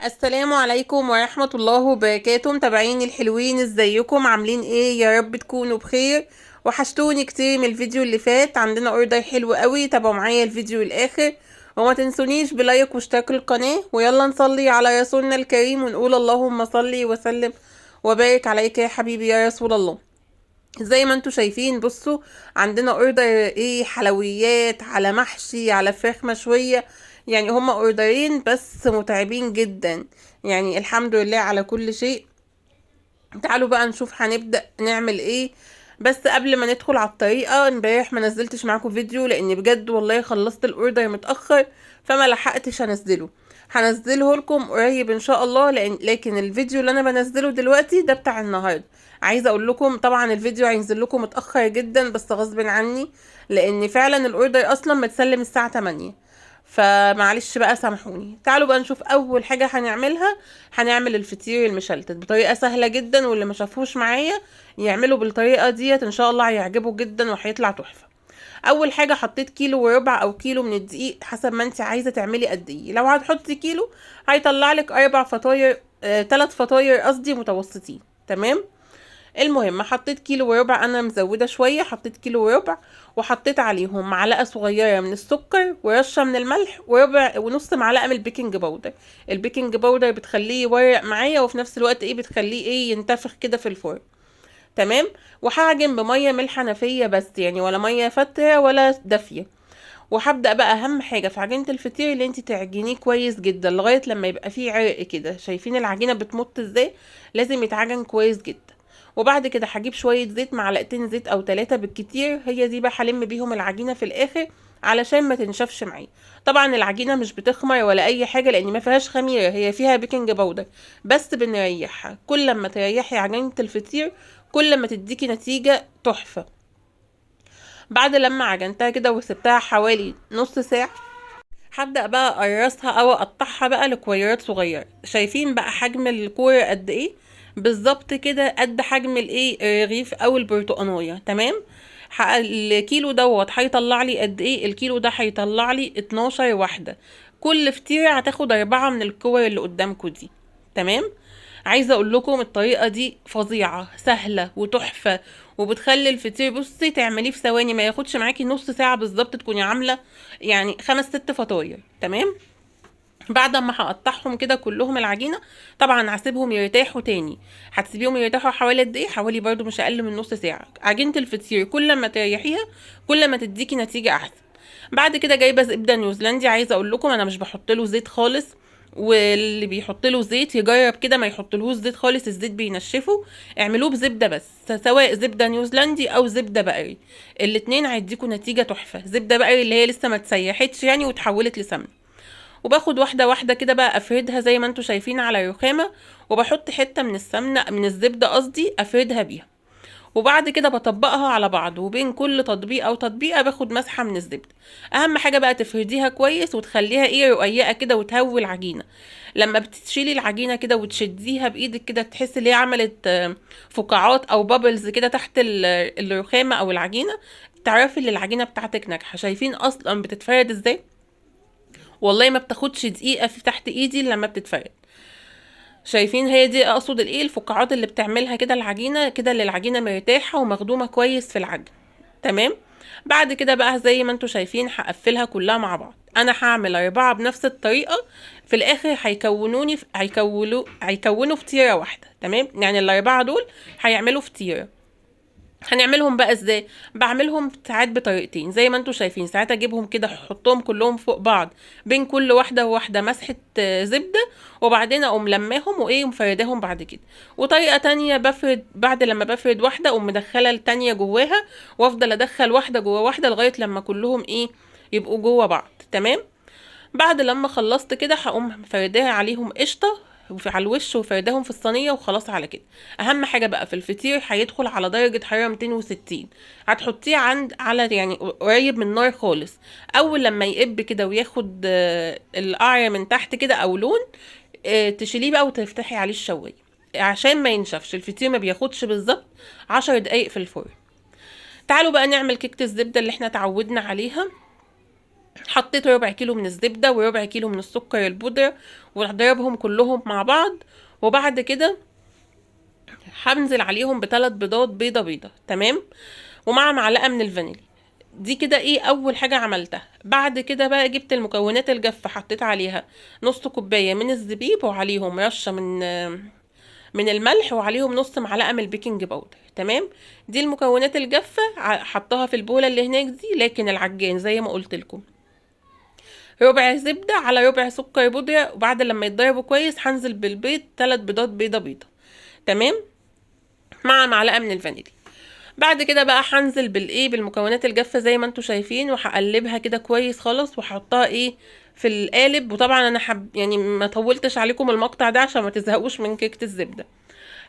السلام عليكم ورحمة الله وبركاته. متابعيني الحلوين، ازيكم؟ عاملين ايه؟ يا رب تكونوا بخير. وحشتوني كتير من الفيديو اللي فات. عندنا اوردر حلو قوي، تابعوا معايا الفيديو الاخر وما تنسونيش بلايك واشتراك القناة. ويلا نصلي على رسولنا الكريم ونقول اللهم صلي وسلم وبارك عليك يا حبيبي يا رسول الله. زي ما انتوا شايفين، بصوا عندنا اوردر ايه، حلويات على محشي على فراخ مشوية. يعني هما اوردرين بس متعبين جدا. يعني الحمد لله على كل شيء. تعالوا بقى نشوف هنبدأ نعمل ايه. بس قبل ما ندخل على الطريقة، امبارح ما نزلتش معاكم فيديو لان بجد والله خلصت الاوردر متأخر، فما لحقتش انزله. هنزله لكم قريب ان شاء الله، لكن الفيديو اللي انا بنزله دلوقتي ده بتاع النهارده. عايزه اقول لكم طبعا الفيديو هينزل لكم متأخر جدا بس غصب عني، لان فعلا الاوردر اصلا متسلم الساعة 8. فمعلش بقى سامحوني. تعالوا بقى نشوف اول حاجة هنعملها. هنعمل الفطير المشلتت بطريقة سهلة جدا، واللي ما شافوش معايا يعملوا بالطريقة ديت ان شاء الله هيعجبوا جدا وهيطلع تحفة. اول حاجة حطيت كيلو وربع او كيلو من الدقيق حسب ما انت عايزة تعملي قد ايه. لو هتحطي كيلو هيطلع لك 4 فطاير، 3 فطاير قصدي متوسطين. تمام. المهم حطيت كيلو وربع، انا مزوده شويه، حطيت كيلو وربع وحطيت عليهم معلقه صغيره من السكر ورشه من الملح وربع ونص معلقه من البيكنج باودر. البيكنج باودر بتخليه يورق معايا وفي نفس الوقت ايه، بتخليه ايه، ينتفخ كده في الفرن. تمام. وهعجن بميه من الحنفيه بس، يعني ولا ميه فتره ولا دافيه. وهبدأ بقى اهم حاجة في عجينة الفطير اللي انت تعجنيه كويس جدا لغاية لما يبقى فيه عرق كده. شايفين العجينة بتمط ازاي؟ لازم يتعجن كويس جدا. وبعد كده هجيب شوية زيت، معلقتين زيت او 3 بالكتير، هي دي بقى هلم بيهم العجينة في الاخر علشان ما تنشفش معايا. طبعا العجينة مش بتخمر ولا اي حاجة لان ما فيهاش خميرة، هي فيها بيكنج باودر بس بنريحها. كل ما تريحي عجينة الفطير كل ما تديكي نتيجة تحفة. بعد لما عجنتها كده وسبتها حوالي نص ساعة، هبدأ بقى اقرصها او اقطعها بقى لكويرات صغيرة. شايفين بقى حجم الكورة قد ايه؟ بالظبط كده قد حجم الايه، الرغيف او البرتقانية. تمام. الكيلو دوت هيطلع لي قد ايه؟ الكيلو ده هيطلع لي 12 واحدة. كل فطيرة هتاخد 4 من الكور اللي قدامكم دي. تمام. عايزه اقول لكم الطريقه دي فظيعه سهله وتحفه، وبتخلي الفطير بصي تعمليه في ثواني، ما ياخدش معاكي نص ساعه بالظبط تكوني عامله يعني 5 6 فطاير. تمام. بعد ما هقطعهم كده كلهم العجينه، طبعا هسيبهم يرتاحوا تاني. هتسيبيهم يرتاحوا حوالي قد ايه؟ حوالي برضو مش اقل من نص ساعه. عجينه الفطير كل ما تريحيها كل ما تديكي نتيجه احسن. بعد كده جايبه زبده نيوزيلندي. عايزه اقول لكم انا مش بحط له زيت خالص، واللي بيحط له زيت يجرب كده ما يحطلهوش زيت خالص، الزيت بينشفه. اعملوه بزبده بس، سواء زبده نيوزيلندي او زبده بقري، الاتنين هيديكوا نتيجه تحفه. زبده بقري اللي هي لسه ما تسيحتش يعني وتحولت لسمنه. وباخد واحده واحده كده بقى افردها زي ما انتوا شايفين على رخامه، وبحط حته من السمنه من الزبده قصدي افردها بيها. وبعد كده بطبقها على بعض، وبين كل تطبيقه وتطبيقه باخد مسحه من الزبده. اهم حاجه بقى تفرديها كويس وتخليها ايه، رقيقه كده وتهوي العجينه. لما بتشيلي العجينه كده وتشديها بايدك كده تحسي ان هي عملت فقاعات او بابلز كده تحت الرخامه او العجينه، تعرفي ان العجينه بتاعتك ناجحه. شايفين اصلا بتتفرد ازاي؟ والله ما بتاخدش دقيقه في تحت ايدي لما بتتفرد. شايفين؟ هي دي اقصد الايه، الفقاعات اللي بتعملها كده العجينه كده، اللي العجينه مرتاحه ومخدومه كويس في العجن. تمام. بعد كده بقى زي ما انتوا شايفين هقفلها كلها مع بعض. انا هعمل 4 بنفس الطريقه، في الاخر هيكونوا فطيره واحده. تمام، يعني ال4 دول هيعملوا فطيره. هنعملهم بقى ازاي؟ بعملهم ساعات بطريقتين زي ما انتوا شايفين. ساعات اجيبهم كده احطهم كلهم فوق بعض، بين كل واحده وواحده مسحه زبده، وبعدين اقوم لماهم وايه مفرداهم بعد كده. وطريقه تانية بفرد، بعد لما بفرد واحده اقوم مدخله التانية جواها، وافضل ادخل واحده جوا واحده لغايه لما كلهم ايه، يبقوا جوا بعض. تمام. بعد لما خلصت كده هقوم فرداها عليهم قشطه على الوش وفرداهم في الصينيه وخلاص على كده. اهم حاجه بقى في الفطير هيدخل على درجه حراره 260. هتحطيه عند على يعني قريب من النار خالص. اول لما يقب كده وياخد القعر من تحت كده او لون، تشيليه بقى وتفتحي عليه الشوايه عشان ما ينشفش. الفطير ما بياخدش بالظبط 10 دقايق في الفرن. تعالوا بقى نعمل كيكه الزبده اللي احنا اتعودنا عليها. حطيت ربع كيلو من الزبدة وربع كيلو من السكر البودرة، وهضربهم كلهم مع بعض. وبعد كده هنزل عليهم ب3 بيضات، بيضة بيضة، تمام، ومع معلقة من الفانيليا. دي كده ايه اول حاجة عملتها. بعد كده بقى جبت المكونات الجافة، حطيت عليها نص كوباية من الزبيب، وعليهم رشة من الملح، وعليهم نص معلقة من البيكنج باودر، تمام. دي المكونات الجافة حطها في البولة اللي هناك دي. لكن العجان زي ما قلت لكم ربع زبدة على ربع سكر بودرة، وبعد لما يتضربوا كويس هنزل بالبيض 3 بيضات، بيضة بيضة، تمام، مع معلقة من الفانيليا. بعد كده بقى هنزل بالمكونات الجافة زي ما انتوا شايفين، وهقلبها كده كويس خالص، وهحطها في القالب. وطبعا انا يعني ما طولتش عليكم المقطع ده عشان ما تزهقوش من كيكة الزبدة.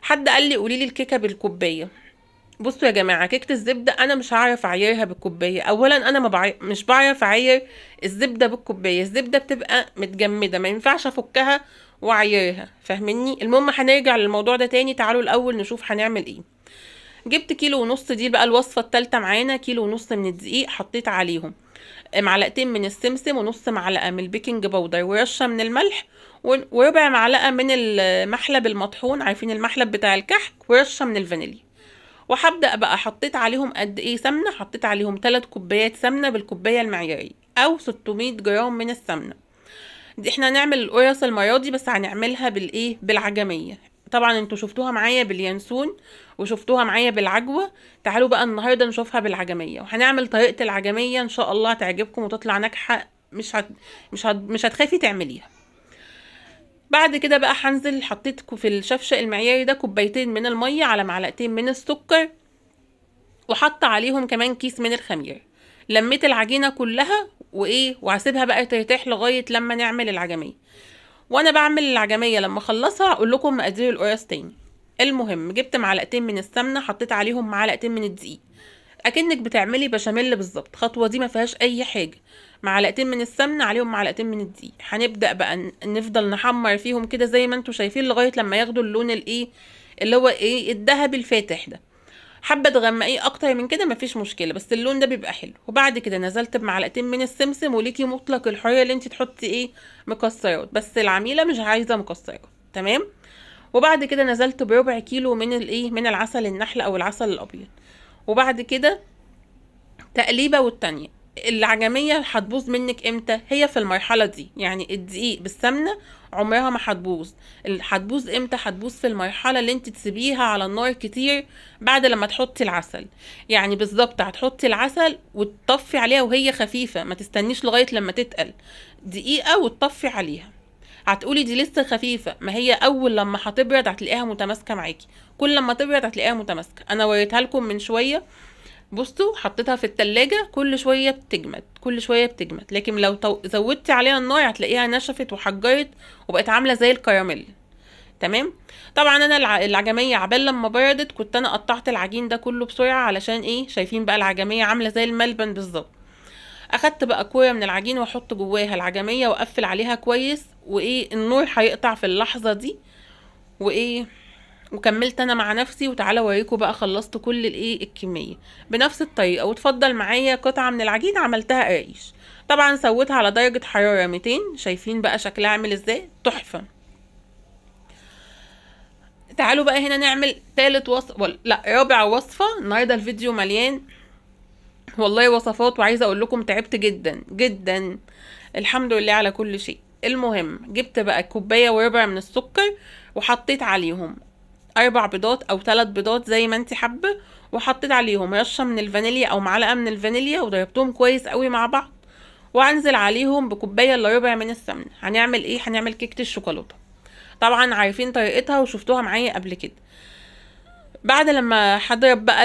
حد قال لي قولي لي الكيكة بالكوباية. بصوا يا جماعة، كيكة الزبدة انا مش هعرف اعيرها بالكوباية. اولا انا مش بعرف اعير الزبدة بالكوباية، الزبدة بتبقى متجمدة، ما ينفعش افكها واعيرها، فاهميني؟ المهم هنرجع للموضوع ده تاني. تعالوا الاول نشوف هنعمل ايه. جبت كيلو ونص، دي بقى الوصفة التالتة معانا. كيلو ونص من الدقيق، حطيت عليهم معلقتين من السمسم، ونص معلقة من البيكنج باودر، ورشة من الملح، وربع معلقة من المحلب المطحون، عارفين المحلب بتاع الكحك، ورشة من الفانيليا. وهبدأ بقى حطيت عليهم قد ايه سمنة. حطيت عليهم 3 كوبايات سمنة بالكوباية المعيارية، او 600 جرام من السمنة. دي احنا هنعمل القرص المرة دي، بس هنعملها بالعجمية. طبعا انتوا شفتوها معايا باليانسون وشفتوها معايا بالعجوة. تعالوا بقى النهاردة نشوفها بالعجمية، وهنعمل طريقة العجمية ان شاء الله تعجبكم وتطلع ناجحة. مش هتخافي تعمليها. بعد كده بقى هنزل، حطيت في الشفشق المعياري ده كوبايتين من المية على معلقتين من السكر، وحط عليهم كمان كيس من الخميرة. لميت العجينة كلها وهسيبها بقى ترتاح لغاية لما نعمل العجمية. وانا بعمل العجمية لما اخلصها اقول لكم مقادير القرص تاني. المهم جبت معلقتين من السمنة، حطيت عليهم معلقتين من الدقيق، اكنك بتعملي بشاميل بالظبط. الخطوة دي ما فيهاش اي حاجة. معلقتين من السمنة عليهم معلقتين من الدقيق. هنبدأ بقى نفضل نحمر فيهم كده زي ما انتوا شايفين لغاية لما ياخدوا اللون اللي هو الذهبي الفاتح ده. حابه تغمقيه اكتر من كده مفيش مشكله، بس اللون ده بيبقى حلو. وبعد كده نزلت بمعلقتين من السمسم، وليكي مطلق الحريه اللي انت تحطي مكسرات، بس العميله مش عايزه مكسرات، تمام. وبعد كده نزلت بربع كيلو من العسل النحل او العسل الابيض. وبعد كده تقليبه والتانية. العجمية هتبوظ منك امتى؟ هي في المرحلة دي، يعني الدقيق بالسمنة عمرها ما هتبوظ. هتبوظ امتى؟ هتبوظ في المرحلة اللي انت تسيبيها على النار كتير بعد لما تحطي العسل. يعني بالظبط هتحطي العسل وتطفي عليها وهي خفيفة، ما تستنيش لغاية لما تتقل، دقيقة وتطفي عليها. هتقولي دي لسه خفيفة، ما هي اول لما هتبرد هتلاقيها متماسكة معاكي، كل لما تبرد هتلاقيها متماسكة. انا وريتها لكم من شوية، بصوا حطيتها في التلاجة، كل شوية بتجمد كل شوية بتجمد. لكن لو زودتي عليها النار هتلاقيها نشفت وحجرت وبقت عاملة زي الكراميل، تمام. طبعا انا العجمية عبال لما بردت كنت انا قطعت العجين ده كله بسرعة، علشان شايفين بقى العجمية عاملة زي الملبن بالظبط. اخدت بقى كوره من العجين واحط جواها العجمية واقفل عليها كويس، النور هيقطع في اللحظة دي، وكملت انا مع نفسي. وتعالى اوريكم بقى خلصت كل الكميه بنفس الطريقه. وتفضل معايا قطعه من العجين عملتها قرايش. طبعا سويتها على درجه حراره 200. شايفين بقى شكلها عامل ازاي؟ تحفه. تعالوا بقى هنا نعمل تالت وصفه، لا رابع وصفه. النهارده الفيديو مليان والله وصفات، وعايزه اقول لكم تعبت جدا جدا. الحمد لله على كل شيء. المهم جبت بقى كوبايه وربع من السكر، وحطيت عليهم 4 بيضات او 3 بيضات زي ما انت حابه، وحطيت عليهم رشه من الفانيليا او معلقه من الفانيليا، وضربتهم كويس قوي مع بعض. وهنزل عليهم بكوبايه الا ربع من السمنه. هنعمل كيكه الشوكولاته. طبعا عارفين طريقتها وشفتوها معايا قبل كده. بعد لما هضرب بقى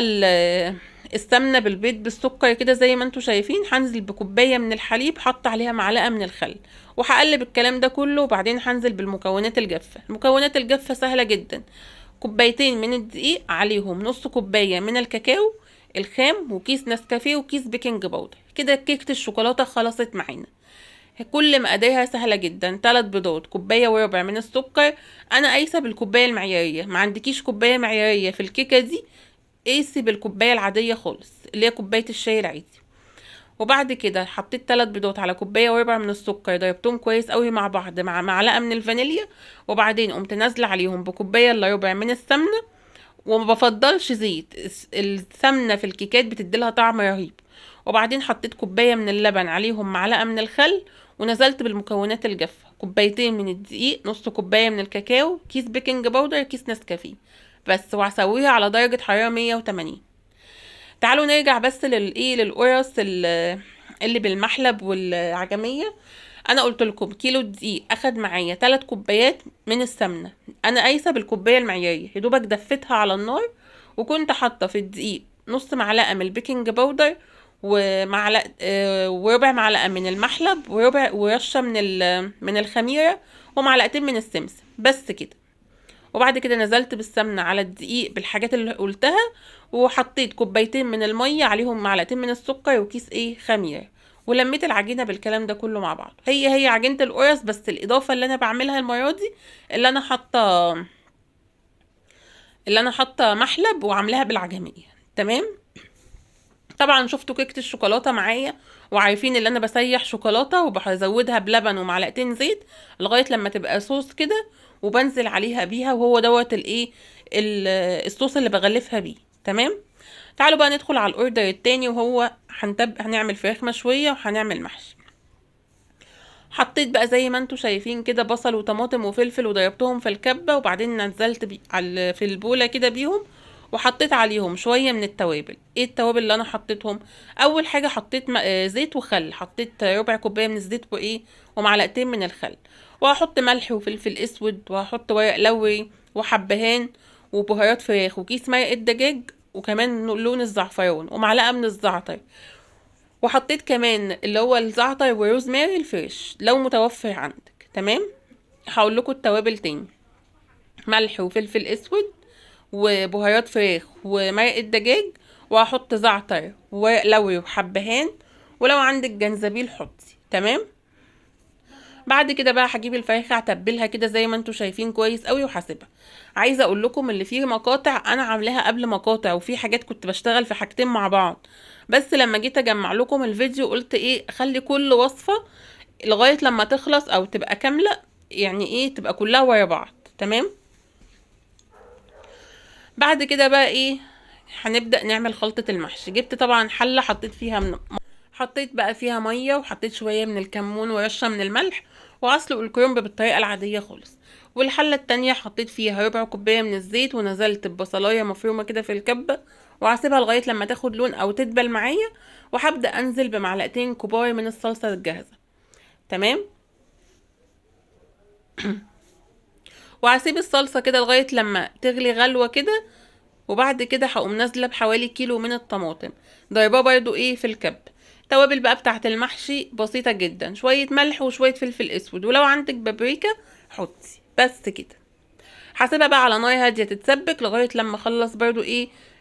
السمنه بالبيض بالسكر كده زي ما انتوا شايفين، هنزل بكوبايه من الحليب، حط عليها معلقه من الخل، وهقلب الكلام ده كله. وبعدين هنزل بالمكونات الجافه. المكونات الجافه سهله جدا. كوبايتين من الدقيق، عليهم نص كوبايه من الكاكاو الخام، وكيس نسكافيه، وكيس بيكنج باودر. كده كيكه الشوكولاته خلصت معانا. كل مقاديرها سهله جدا. 3 بيضات، كوبايه وربع من السكر. انا قايسه بالكوبايه المعياريه، ما عندكيش كوبايه معياريه في الكيكه دي قيسي بالكوبايه العاديه خالص اللي هي كوبايه الشاي العادي. وبعد كده حطيت 3 بيضات على كوبايه وربع من السكر، ضربتهم كويس قوي مع بعض مع معلقه من الفانيليا، وبعدين قمت نازله عليهم بكوبايه الا ربع من السمنه. وما بفضلش زيت، السمنه في الكيكات بتديلها طعم رهيب. وبعدين حطيت كوبايه من اللبن عليهم معلقه من الخل، ونزلت بالمكونات الجافه، كوبايتين من الدقيق، نص كوبايه من الكاكاو، كيس بيكنج باودر، كيس نسكافيه بس، وهسويها على درجه حراره 180. تعالوا نرجع بس للقرص اللي بالمحلب والعجميه. انا قلت لكم كيلو دقيق اخد معايا 3 كوبايات من السمنه، انا قايسه بالكوبايه المعياريه، يا دوبك دفتها على النار، وكنت حاطه في الدقيق نص معلقه من البيكنج باودر، ومعلقه وربع معلقه من المحلب، ورشه من الخميره، ومعلقتين من السمسم بس كده. وبعد كده نزلت بالسمنه على الدقيق بالحاجات اللي قلتها، وحطيت كوبايتين من الميه عليهم معلقتين من السكر وكيس خميره، ولميت العجينه بالكلام ده كله مع بعض. هي عجينه القرص، بس الاضافه اللي انا بعملها المره دي اللي انا حاطه محلب وعاملاها بالعجميه. تمام. طبعا شفتوا كيكه الشوكولاته معايا، وعارفين اللي انا بسيح شوكولاته وبزودها بلبن ومعلقتين زيت لغايه لما تبقى صوص كده، وبنزل عليها بيها، وهو دوت الصوص اللي بغلفها بيه. تمام. تعالوا بقى ندخل على الاوردر التاني، وهو هنعمل فراخ مشويه وهنعمل محشي. حطيت بقى زي ما انتوا شايفين كده بصل وطماطم وفلفل، وضربتهم في الكبه، وبعدين نزلت في البوله كده بيهم، وحطيت عليهم شويه من التوابل. ايه التوابل اللي انا حطيتهم؟ اول حاجه حطيت زيت وخل، حطيت ربع كوبايه من الزيت ومعلقتين من الخل، وهحط ملح وفلفل اسود، وهحط ورق لوري وحبهان وبهارات فراخ وكيس مرقه دجاج، وكمان لون الزعفران ومعلقه من الزعتر، وحطيت كمان اللي هو الزعتر وروزماري الفريش لو متوفر عندك. تمام. هقول لكم التوابل تاني: ملح وفلفل اسود وبهارات فراخ ومرقه دجاج، وهحط زعتر وورق لوري وحبهان، ولو عندك جنزبيل حطي. تمام. بعد كده بقى هجيب الفراخ اتبلها كده زي ما انتوا شايفين كويس قوي وهسيبها. عايزه اقول لكم اللي فيه مقاطع انا عاملاها قبل مقاطع، وفي حاجات كنت بشتغل في حاجتين مع بعض، بس لما جيت اجمع لكم الفيديو قلت اخلي كل وصفه لغايه لما تخلص او تبقى كامله، يعني تبقى كلها ورا بعض. تمام. بعد كده بقى هنبدأ نعمل خلطة المحشي. جبت طبعا حلة، حطيت بقى فيها مية، وحطيت شوية من الكمون ورشة من الملح، واسلق الكرنب بالطريقة العادية خالص. والحلة التانية حطيت فيها ربع كوباية من الزيت، ونزلت ببصلاية مفرومة كده في الكبة، وهسيبها لغاية لما تاخد لون او تدبل معايا، وهبدأ انزل بمعلقتين كبار من الصلصة الجاهزة. تمام. وهسيب الصلصة كده لغاية لما تغلي غلوة كده، وبعد كده هقوم نازله بحوالي كيلو من الطماطم، ضرباه برضو في الكب. توابل بقى بتاعت المحشي بسيطه جدا: شويه ملح وشويه فلفل اسود، ولو عندك بابريكا حطي بس كده. هسيبها بقى على نار هاديه تتسبك لغايه لما اخلص برضو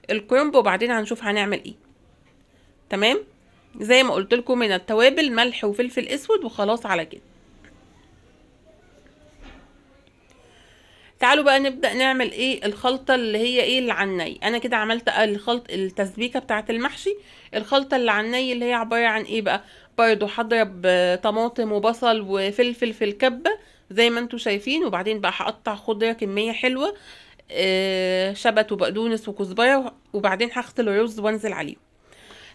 الكرنب، وبعدين هنشوف هنعمل تمام. زي ما قلت لكم من التوابل ملح وفلفل اسود، وخلاص على كده. تعالوا بقى نبدأ نعمل الخلطة اللي هي اللي على الني. انا كده عملت التسبيكة بتاعة المحشي. الخلطة اللي على الني اللي هي عبارة عن بقى، برضو هضرب طماطم وبصل وفلفل في الكبة زي ما انتوا شايفين، وبعدين بقى هقطع خضرة كمية حلوة، شبت وبقدونس وكزبرة، وبعدين هغسل الرز وانزل عليه.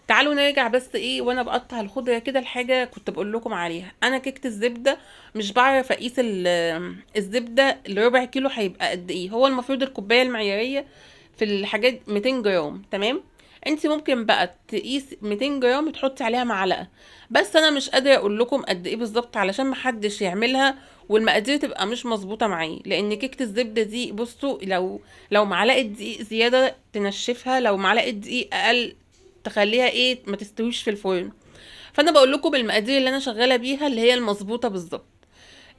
تعالوا نرجع بس وانا بقطع الخضره كده، الحاجه كنت بقول لكم عليها: انا كيكه الزبده مش بعرف اقيس الزبده الربع كيلو هيبقى قد هو المفروض الكوبايه المعياريه في الحاجات 200 جرام. تمام. انت ممكن بقى تقيس 200 جرام تحطي عليها معلقه، بس انا مش قادره اقول لكم قد بالظبط علشان محدش يعملها والمقادير تبقى مش مظبوطه معايا، لان كيكه الزبده دي بصوا لو معلقه دقيق زياده تنشفها، لو معلقه دقيق اقل تخليها ما تستويش في الفرن. فانا بقول لكم بالمقادير اللي انا شغاله بيها اللي هي المظبوطه بالظبط.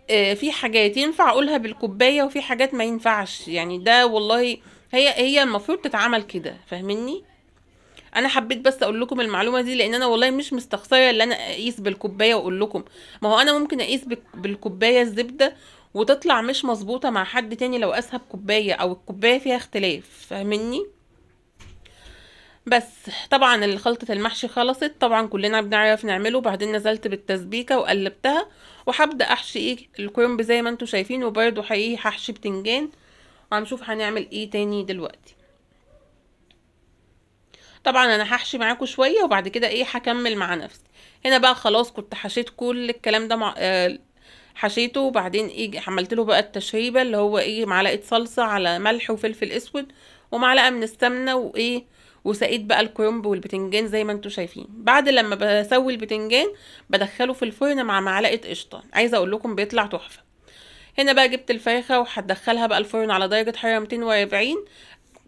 في حاجات ينفع اقولها بالكوبايه، وفي حاجات ما ينفعش، يعني ده والله هي المفروض تتعمل كده، فاهميني؟ انا حبيت بس اقول لكم المعلومه دي، لان انا والله مش مستخسره ان انا اقيس بالكوبايه واقول لكم. ما هو انا ممكن اقيس بالكوبايه الزبده وتطلع مش مظبوطه مع حد تاني لو قاسها بكوبايه، او الكوبايه فيها اختلاف، فاهميني؟ بس طبعا خلطة المحشي خلصت، طبعا كلنا بنعرف نعمله. بعدين نزلت بالتسبيكة وقلبتها، وهبدأ احشي الكرنب زي ما انتوا شايفين، وبرده حقيقي هحشي بتنجان، وهنشوف هنعمل ايه تاني دلوقتي. طبعا انا هحشي معاكم شوية وبعد كده هكمل مع نفسي. هنا بقى خلاص كنت حشيت كل الكلام ده حشيته، وبعدين عملت له بقى التشريبة اللي هو معلقة صلصة على ملح وفلفل اسود ومعلقة من السمنة وسقيت بقى الكرنب والبتنجان زي ما انتوا شايفين. بعد لما بسوي البتنجان بدخله في الفرن مع معلقة قشطة، عايزة اقول لكم بيطلع تحفة. هنا بقى جبت الفرخة وهدخلها بقى الفرن على درجة حرارة 240.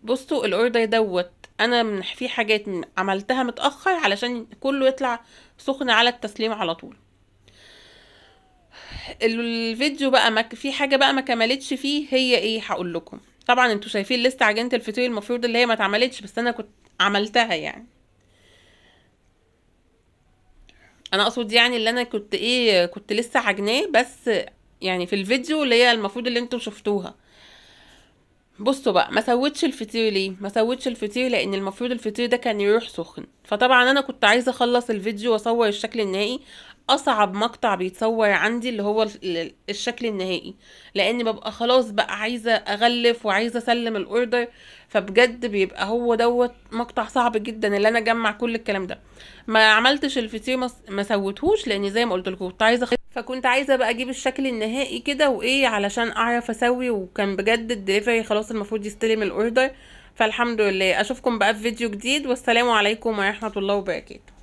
بصوا الاوردر انا في حاجات عملتها متأخر علشان كله يطلع سخن على التسليم على طول. الفيديو بقى في حاجة بقى ما كملتش فيه، هي هقول لكم. طبعا انتوا شايفين لسه عجينة الفطير المفروض اللي هي ما اتعملتش، بس انا كنت عملتها يعني. انا اقصد يعني اللي انا كنت لسه عجناه، بس يعني في الفيديو اللي هي المفروض اللي انتوا شفتوها. بصوا بقى، ما سويتش الفطير ليه؟ ما سويتش الفطير لان المفروض الفطير ده كان يروح سخن، فطبعا انا كنت عايزه اخلص الفيديو واصور الشكل النهائي. اصعب مقطع بيتصور عندي اللي هو الشكل النهائي، لان ببقى خلاص بقى عايزه اغلف وعايزه اسلم الاوردر، فبجد بيبقى هو مقطع صعب جدا اللي انا اجمع كل الكلام ده. ما عملتش الفطير، ما سويتهوش لان زي ما قلت لكم كنت عايزه فكنت عايزه بقى اجيب الشكل النهائي كده علشان اعرف اسوي. وكان بجد الدليفري خلاص المفروض يستلم الاوردر. فالحمد لله. اشوفكم بقى في فيديو جديد، والسلام عليكم ورحمه الله وبركاته.